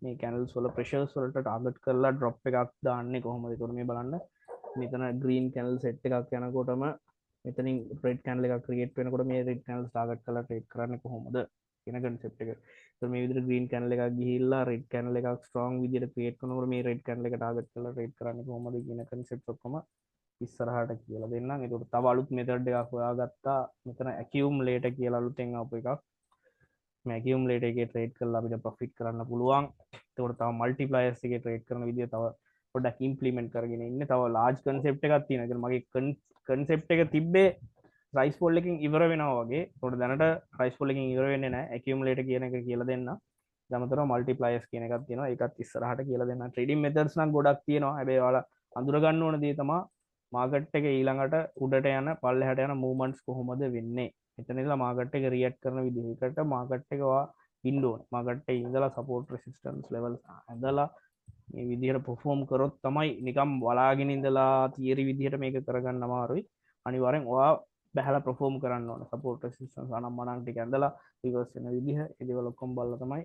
මේ කැනල්ස් වල ප්‍රෙෂර්ස් වලට ටාගට් කරලා ඩ්‍රොප් එකක් දාන්නේ කොහොමද? ඒකට මේ බලන්න මෙතන ග්‍රීන් කැනල් සෙට් එකක් යනකොටම මෙතනින් රෙඩ් කැනල් එකක් ක්‍රියේට් වෙනකොට මේ රෙඩ් කැනල්ස් ටාගට් කරලා ට්‍රේඩ් කරන්නේ කොහොමද කියන කන්සෙප්ට් එක. ඒතර මේ විදිහට ග්‍රීන් කැනල් එකක් ගිහිල්ලා රෙඩ් කැනල් එකක් ස්ට්‍රෝං විදිහට ක්‍රියේට් කරනකොට මේ රෙඩ් කැනල් එක ටාගට් කරලා ට්‍රේඩ් කරන්නේ කොහොමද කියන කන්සෙප්ට් ඔක්කොම ඉස්සරහට කියලා දෙන්නම්. ඒකට තව අලුත් මෙතඩ් එකක් හොයාගත්තා. මෙතන ඇකියුම්ලේටර් කියලා අලුතෙන් ආපු එකක්. මේ ඇකියුම්ලේටර් එකේ ට්‍රේඩ් කරලා අපිට ප්‍රොෆිට් කරන්න පුළුවන්. ඒකට තව මල්ටිප්ලයර්ස් එකේ ට්‍රේඩ් කරන විදිය තව පොඩ්ඩක් ඉම්ප්ලිමන්ට් කරගෙන ඉන්නේ. තව ලාර්ජ් කන්සෙප්ට් එකක් තියෙනවා. ඒ මගේ කන්සෙප්ට් එක තිබ්බේ රයිස් පොල් එකකින් ඉවර වෙනවා වගේ. ඒකට දැනට රයිස් පොල් එකකින් ඉවර වෙන්නේ නැහැ. ඇකියුම්ලේටර් කියන එක කියලා දෙන්න. ඊළඟට මල්ටිප්ලයර්ස් කියන එකක් තියෙනවා. ඒකත් ඉස්සරහට කියලා දෙන්න. ට්‍රේඩින් මෙතඩ්ස් නම් ගොඩක් තියෙනවා. හැබැයි ඔයාලා අඳුර ගන්න ඕන දේ තමයි මාකට් එක ඊළඟට උඩට යන පල්ලෙහාට යන මූවමන්ට්ස් කොහොමද වෙන්නේ. එතන ඉඳලා මාකට් එක රියැක්ට් කරන විදිහකට මාකට් එක ඔයා ඉන්න ඕනේ. මාකට් එකේ ඉඳලා සපෝට් රෙසිස්ටන්ස් ලෙවල් ඇඳලා මේ විදිහට පර්ෆෝම් කරොත් තමයි නිකම් බලාගෙන ඉඳලා තියරි විදිහට මේක කරගන්න අමාරුයි. අනිවාර්යෙන් ඔයා බහැලා පර්ෆෝම් කරන්න ඕනේ. සපෝට් රෙසිස්ටන්ස් අනම්මනම් ටික ඇඳලා රිවර්ස් වෙන විදිහ ඒ දේවල් ඔක්කොම බලලා තමයි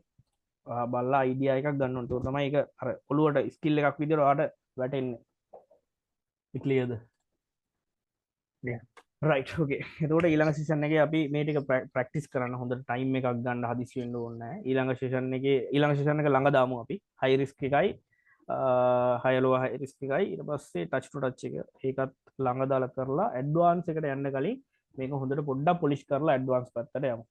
බලලා අයිඩියා එකක් ගන්න ඕනේ. ඒක තමයි ඒක අර ඔළුවට ස්කිල් එකක් විදිහට ඔයාට වැටෙන්නේ. ක්ලියර්ද? Right okay. එතකොට ඊළඟ සෙෂන් එකේ අපි මේ ටික ප්‍රැක්ටිස් කරන්න හොඳට ටයිම් එකක් ගන්න හදිසි වෙන්න ඕනේ නැහැ. ඊළඟ සෙෂන් එක ළඟ දාමු අපි. හයි රිස්ක් එකයි හයි ලෝ හයි රිස්ක් එකයි ඊට පස්සේ ටච් ටු ටච් එක ඒකත් ළඟ දාලා කරලා ඇඩ්වාන්ස් එකට යන්න කලින් මේක හොඳට පොඩ්ඩක් පොලිෂ් කරලා ඇඩ්වාන්ස් පැත්තට යමු.